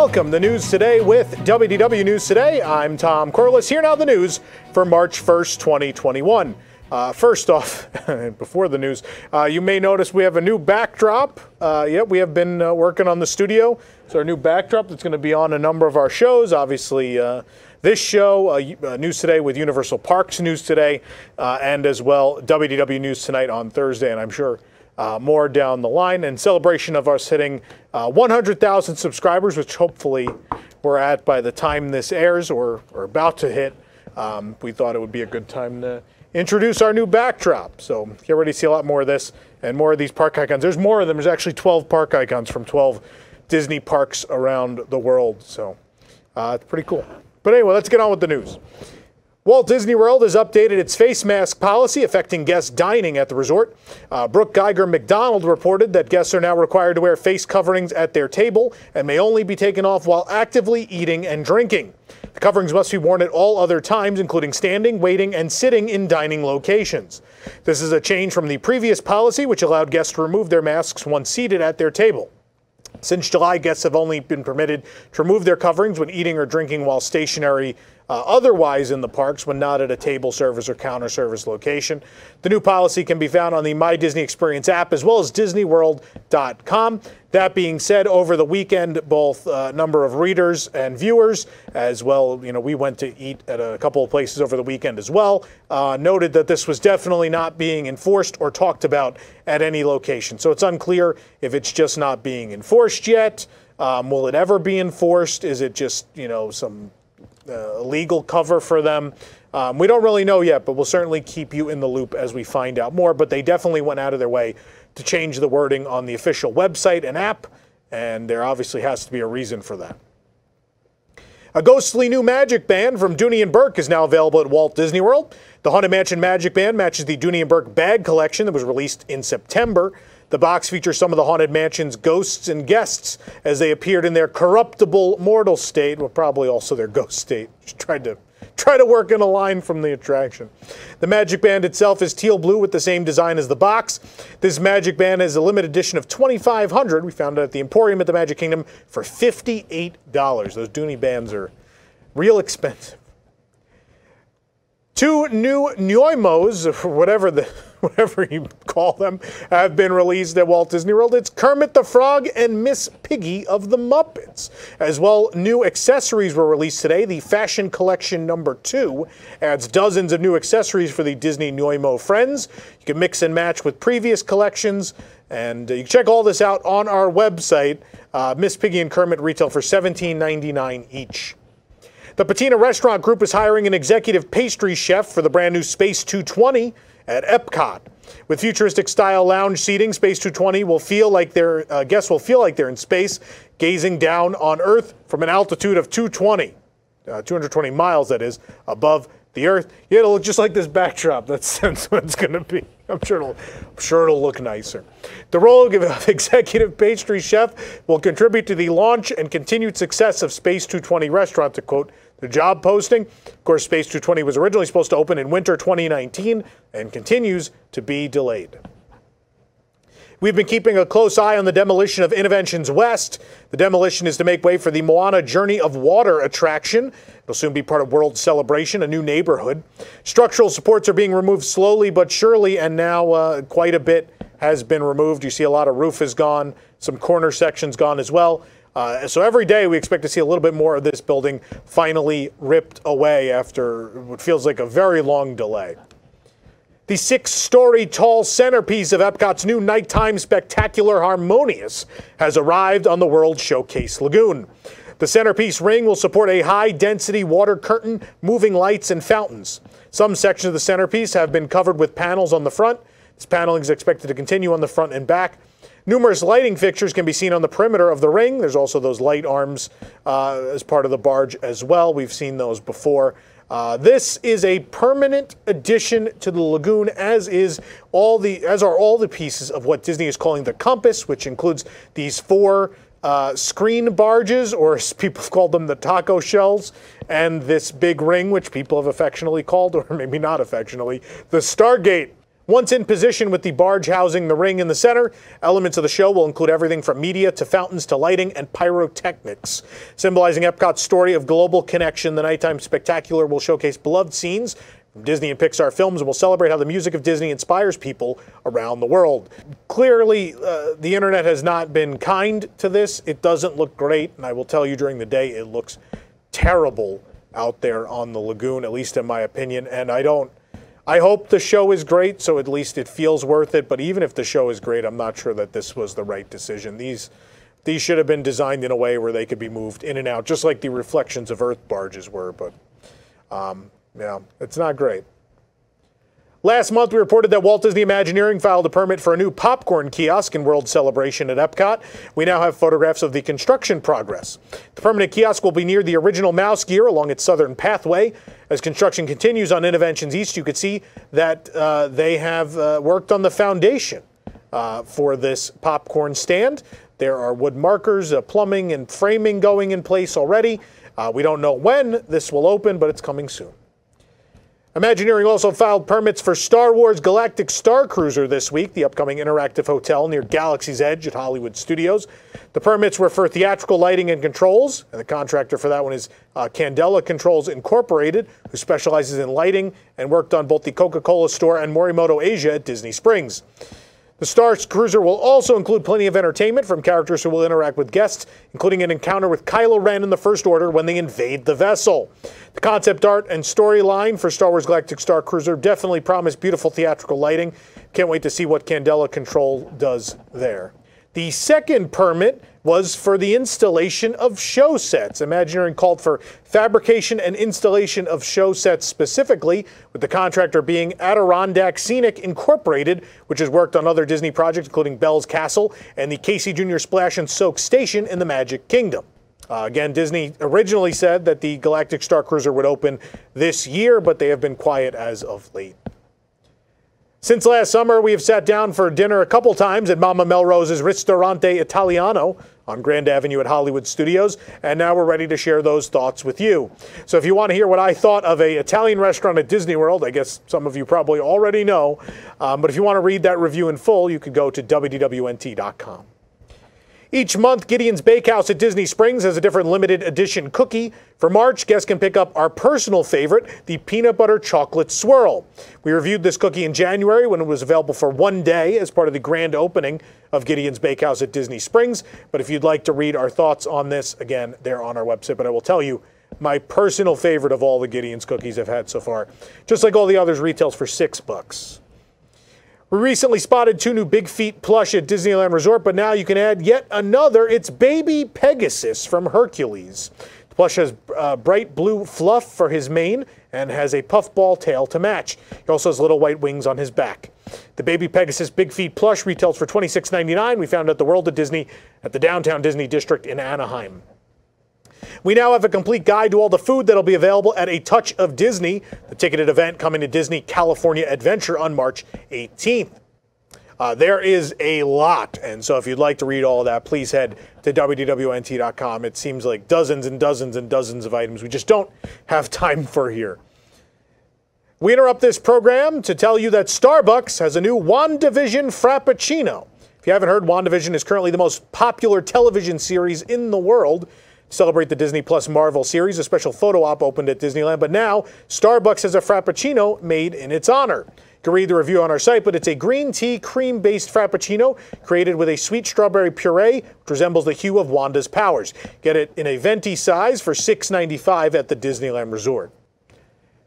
Welcome to News Today with WDW News Today. I'm Tom Corliss. Here now the news for March 1st, 2021. First off, before the news, you may notice we have a new backdrop. We have been working on the studio. It's our new backdrop that's going to be on a number of our shows. Obviously, this show, News Today with Universal Parks News Today, and as well WDW News Tonight on Thursday, and I'm sure more down the line. In celebration of us hitting 100,000 subscribers, which hopefully we're at by the time this airs or about to hit, we thought it would be a good time to introduce our new backdrop. So get ready to see a lot more of this and more of these park icons. There's more of them. There's actually 12 park icons from 12 Disney parks around the world. So it's pretty cool. But anyway, let's get on with the news. Walt Disney World has updated its face mask policy affecting guests dining at the resort. Brooke Geiger McDonald reported that guests are now required to wear face coverings at their table and may only be taken off while actively eating and drinking. The coverings must be worn at all other times, including standing, waiting, and sitting in dining locations. This is a change from the previous policy, which allowed guests to remove their masks once seated at their table. Since July, guests have only been permitted to remove their coverings when eating or drinking while stationary otherwise in the parks when not at a table service or counter service location. The new policy can be found on the My Disney Experience app as well as DisneyWorld.com. That being said, over the weekend, both number of readers and viewers, as well, we went to eat at a couple of places over the weekend as well, noted that this was definitely not being enforced or talked about at any location. So it's unclear if it's just not being enforced yet. Will it ever be enforced? Is it just, some legal cover for them? We don't really know yet, but we'll certainly keep you in the loop as we find out more. But they definitely went out of their way to change the wording on the official website and app, and there obviously has to be a reason for that. A ghostly new Magic Band from Dooney & Bourke is now available at Walt Disney World. The Haunted Mansion Magic Band matches the Dooney & Bourke bag collection that was released in September. The box features some of the Haunted Mansion's ghosts and guests as they appeared in their corruptible mortal state, well, probably also their ghost state. Just tried to work in a line from the attraction. The Magic Band itself is teal blue with the same design as the box. This Magic Band is a limited edition of 2,500. We found it at the Emporium at the Magic Kingdom for $58. Those Dooney bands are real expensive. Two new Noimos, or whatever you call them, have been released at Walt Disney World. It's Kermit the Frog and Miss Piggy of the Muppets. As well, new accessories were released today. The Fashion Collection #2 adds dozens of new accessories for the Disney Noimo friends. You can mix and match with previous collections, and you can check all this out on our website. Miss Piggy and Kermit retail for $17.99 each. The Patina Restaurant Group is hiring an executive pastry chef for the brand new Space 220 at Epcot. With futuristic style lounge seating, Space 220 will feel like guests will feel like they're in space, gazing down on Earth from an altitude of 220 miles, that is, above the Earth. Yeah, it'll look just like this backdrop. That's what it's going to be. I'm sure it'll look nicer. The role of executive pastry chef will contribute to the launch and continued success of Space 220 restaurant, to quote the job posting. Of course, Space 220 was originally supposed to open in winter 2019 and continues to be delayed. We've been keeping a close eye on the demolition of Innoventions West. The demolition is to make way for the Moana Journey of Water attraction. It'll soon be part of World Celebration, a new neighborhood. Structural supports are being removed slowly but surely, and now quite a bit has been removed. You see a lot of roof is gone, some corner sections gone as well. So every day we expect to see a little bit more of this building finally ripped away after what feels like a very long delay. The 6-story tall centerpiece of Epcot's new nighttime spectacular Harmonious has arrived on the World Showcase Lagoon. The centerpiece ring will support a high-density water curtain, moving lights, and fountains. Some sections of the centerpiece have been covered with panels on the front. This paneling is expected to continue on the front and back. Numerous lighting fixtures can be seen on the perimeter of the ring. There's also those light arms as part of the barge as well. We've seen those before. This is a permanent addition to the lagoon, as are all the pieces of what Disney is calling the Compass, which includes these 4 screen barges, or as people have called them, the taco shells, and this big ring, which people have affectionately called, or maybe not affectionately, the Stargate. Once in position with the barge housing the ring in the center, elements of the show will include everything from media to fountains to lighting and pyrotechnics. Symbolizing Epcot's story of global connection, the nighttime spectacular will showcase beloved scenes from Disney and Pixar films and will celebrate how the music of Disney inspires people around the world. Clearly, the internet has not been kind to this. It doesn't look great, and I will tell you during the day it looks terrible out there on the lagoon, at least in my opinion, and I hope the show is great, so at least it feels worth it. But even if the show is great, I'm not sure that this was the right decision. These should have been designed in a way where they could be moved in and out, just like the Reflections of Earth barges were. But yeah, it's not great. Last month, we reported that Walt Disney Imagineering filed a permit for a new popcorn kiosk in World Celebration at Epcot. We now have photographs of the construction progress. The permanent kiosk will be near the original Mouse Gear along its southern pathway. As construction continues on Innoventions East, you could see that they have worked on the foundation for this popcorn stand. There are wood markers, plumbing, and framing going in place already. We don't know when this will open, but it's coming soon. Imagineering also filed permits for Star Wars Galactic Star Cruiser this week, the upcoming interactive hotel near Galaxy's Edge at Hollywood Studios. The permits were for theatrical lighting and controls, and the contractor for that one is Candela Controls Incorporated, who specializes in lighting and worked on both the Coca-Cola store and Morimoto Asia at Disney Springs. The Star Cruiser will also include plenty of entertainment from characters who will interact with guests, including an encounter with Kylo Ren in the First Order when they invade the vessel. The concept art and storyline for Star Wars Galactic Star Cruiser definitely promise beautiful theatrical lighting. Can't wait to see what Candela Control does there. The second permit was for the installation of show sets. Imagineering called for fabrication and installation of show sets specifically, with the contractor being Adirondack Scenic Incorporated, which has worked on other Disney projects, including Belle's Castle and the Casey Jr. Splash and Soak Station in the Magic Kingdom. Again, Disney originally said that the Galactic Star Cruiser would open this year, but they have been quiet as of late. Since last summer, we have sat down for dinner a couple times at Mama Melrose's Ristorante Italiano on Grand Avenue at Hollywood Studios, and now we're ready to share those thoughts with you. So if you want to hear what I thought of an Italian restaurant at Disney World, I guess some of you probably already know, but if you want to read that review in full, you could go to WDWNT.com. Each month, Gideon's Bakehouse at Disney Springs has a different limited edition cookie. For March, guests can pick up our personal favorite, the Peanut Butter Chocolate Swirl. We reviewed this cookie in January when it was available for one day as part of the grand opening of Gideon's Bakehouse at Disney Springs. But if you'd like to read our thoughts on this, again, they're on our website. But I will tell you, my personal favorite of all the Gideon's cookies I've had so far, just like all the others, retails for $6. We recently spotted 2 new Big Feet plush at Disneyland Resort, but now you can add yet another. It's Baby Pegasus from Hercules. The plush has bright blue fluff for his mane and has a puffball tail to match. He also has little white wings on his back. The Baby Pegasus Big Feet plush retails for $26.99. We found it at the World of Disney at the Downtown Disney District in Anaheim. We now have a complete guide to all the food that'll be available at A Touch of Disney, the ticketed event coming to Disney California Adventure on March 18th. There is a lot, and so if you'd like to read all of that, please head to WDWNT.com. It seems like dozens and dozens and dozens of items we just don't have time for here. We interrupt this program to tell you that Starbucks has a new WandaVision Frappuccino. If you haven't heard, WandaVision is currently the most popular television series in the world. To celebrate the Disney Plus Marvel series, a special photo op opened at Disneyland, but now Starbucks has a Frappuccino made in its honor. You can read the review on our site, but it's a green tea cream-based Frappuccino created with a sweet strawberry puree, which resembles the hue of Wanda's powers. Get it in a venti size for $6.95 at the Disneyland Resort.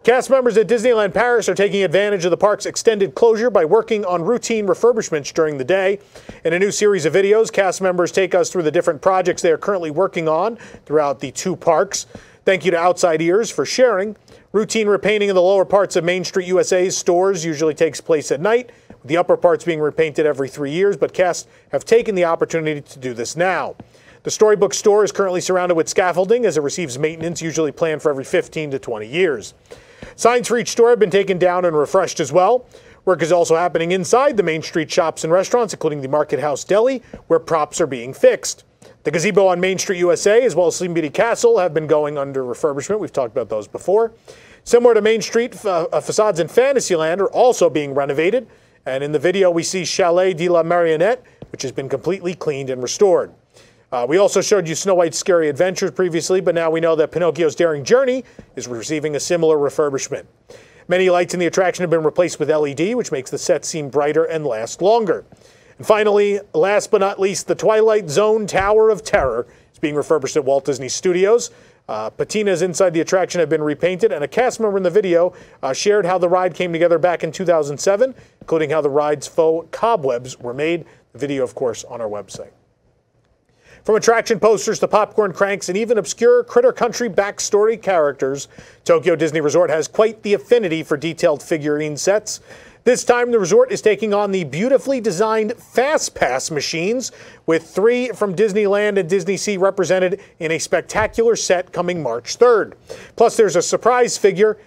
Cast members at Disneyland Paris are taking advantage of the park's extended closure by working on routine refurbishments during the day. In a new series of videos, cast members take us through the different projects they are currently working on throughout the 2 parks. Thank you to Outside Ears for sharing. Routine repainting of the lower parts of Main Street USA's stores usually takes place at night, with the upper parts being repainted every 3 years, but cast have taken the opportunity to do this now. The Storybook store is currently surrounded with scaffolding as it receives maintenance usually planned for every 15 to 20 years. Signs for each store have been taken down and refreshed as well. Work is also happening inside the Main Street shops and restaurants, including the Market House Deli, where props are being fixed. The gazebo on Main Street USA, as well as Sleeping Beauty Castle, have been going under refurbishment. We've talked about those before. Similar to Main Street, facades in Fantasyland are also being renovated. And in the video, we see Chalet de la Marionnette, which has been completely cleaned and restored. We also showed you Snow White's Scary Adventures previously, but now we know that Pinocchio's Daring Journey is receiving a similar refurbishment. Many lights in the attraction have been replaced with LED, which makes the set seem brighter and last longer. And finally, last but not least, the Twilight Zone Tower of Terror is being refurbished at Walt Disney Studios. Patinas inside the attraction have been repainted, and a cast member in the video shared how the ride came together back in 2007, including how the ride's faux cobwebs were made. The video, of course, on our website. From attraction posters to popcorn cranks and even obscure Critter Country backstory characters, Tokyo Disney Resort has quite the affinity for detailed figurine sets. This time, the resort is taking on the beautifully designed Fast Pass machines, with 3 from Disneyland and Disney Sea represented in a spectacular set coming March 3rd. Plus, there's a surprise figure.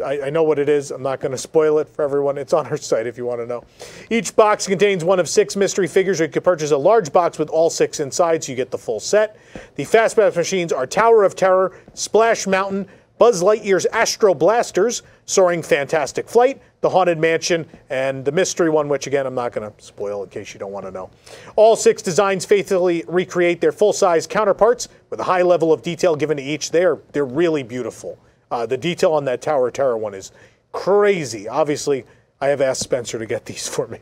I know what it is. I'm not going to spoil it for everyone. It's on our site if you want to know. Each box contains one of 6 mystery figures. You can purchase a large box with all 6 inside, so you get the full set. The Fast Pass machines are Tower of Terror, Splash Mountain, Buzz Lightyear's Astro Blasters, Soaring Fantastic Flight, the Haunted Mansion, and the mystery one, which again I'm not going to spoil in case you don't want to know. All 6 designs faithfully recreate their full-size counterparts with a high level of detail given to each. They're really beautiful. The detail on that Tower of Terror one is crazy. Obviously, I have asked Spencer to get these for me.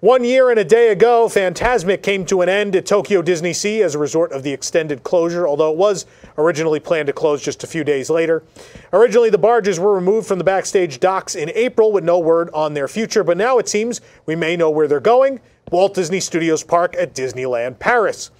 1 year and a day ago, Fantasmic came to an end at Tokyo Disney Sea as a result of the extended closure, although it was originally planned to close just a few days later. Originally, the barges were removed from the backstage docks in April with no word on their future, but now it seems we may know where they're going: Walt Disney Studios Park at Disneyland Paris.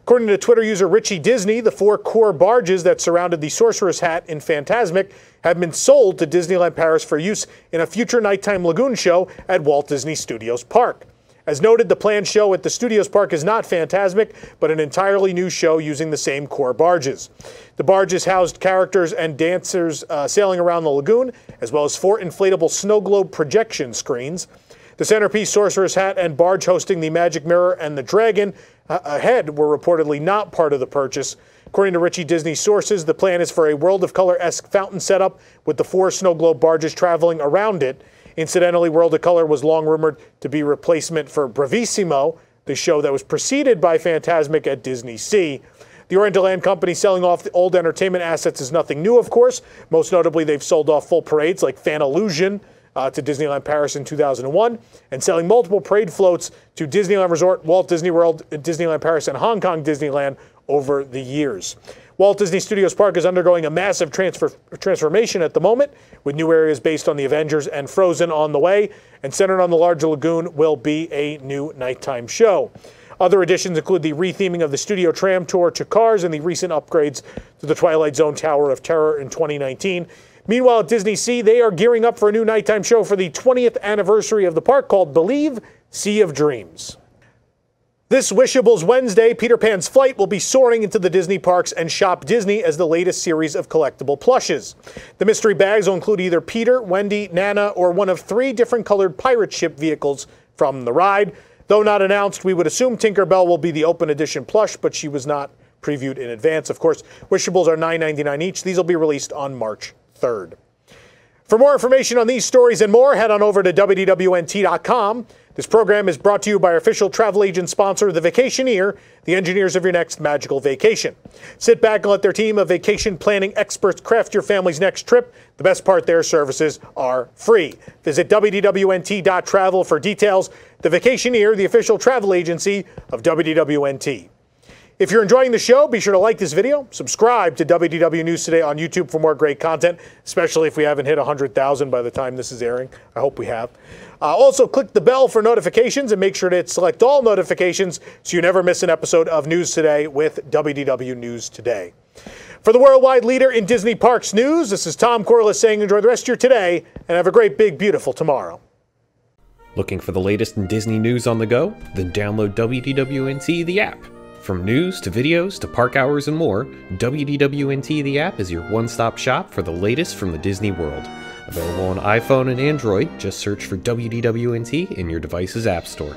According to Twitter user Richie Disney, the 4 core barges that surrounded the Sorcerer's Hat in Fantasmic have been sold to Disneyland Paris for use in a future nighttime lagoon show at Walt Disney Studios Park. As noted, the planned show at the Studios Park is not Fantasmic, but an entirely new show using the same core barges. The barges housed characters and dancers sailing around the lagoon, as well as 4 inflatable snow globe projection screens. The centerpiece, Sorcerer's Hat, and barge hosting the Magic Mirror and the Dragon ahead were reportedly not part of the purchase. According to Richie Disney sources, the plan is for a World of Color-esque fountain setup with the 4 snow globe barges traveling around it. Incidentally, World of Color was long rumored to be replacement for Bravissimo, the show that was preceded by Fantasmic at Disney Sea. The Oriental Land Company selling off the old entertainment assets is nothing new, of course. Most notably, they've sold off full parades like Fanillusion to Disneyland Paris in 2001, and selling multiple parade floats to Disneyland Resort, Walt Disney World, Disneyland Paris, and Hong Kong Disneyland over the years. Walt Disney Studios Park is undergoing a massive transformation at the moment, with new areas based on the Avengers and Frozen on the way, and centered on the larger lagoon will be a new nighttime show. Other additions include the retheming of the Studio Tram Tour to Cars and the recent upgrades to the Twilight Zone Tower of Terror in 2019. Meanwhile, at Disney Sea, they are gearing up for a new nighttime show for the 20th anniversary of the park called Believe, Sea of Dreams. This Wishables Wednesday, Peter Pan's flight will be soaring into the Disney parks and Shop Disney as the latest series of collectible plushes. The mystery bags will include either Peter, Wendy, Nana, or one of 3 different colored pirate ship vehicles from the ride. Though not announced, we would assume Tinkerbell will be the open edition plush, but she was not previewed in advance. Of course, Wishables are $9.99 each. These will be released on March 3rd. For more information on these stories and more, head on over to WDWNT.com. This program is brought to you by our official travel agent sponsor, The Vacationeer, the engineers of your next magical vacation. Sit back and let their team of vacation planning experts craft your family's next trip. The best part, their services are free. Visit WDWNT.travel for details. The Vacationeer, the official travel agency of WDWNT. If you're enjoying the show, be sure to like this video, subscribe to WDW News Today on YouTube for more great content, especially if we haven't hit 100,000 by the time this is airing. I hope we have. Also, click the bell for notifications and make sure to select all notifications so you never miss an episode of News Today with WDW News Today. For the worldwide leader in Disney Parks news, this is Tom Corliss saying enjoy the rest of your today and have a great, big, beautiful tomorrow. Looking for the latest in Disney news on the go? Then download WDWNT, the app. From news to videos to park hours and more, WDWNT the app is your one-stop shop for the latest from the Disney world. Available on iPhone and Android, just search for WDWNT in your device's app store.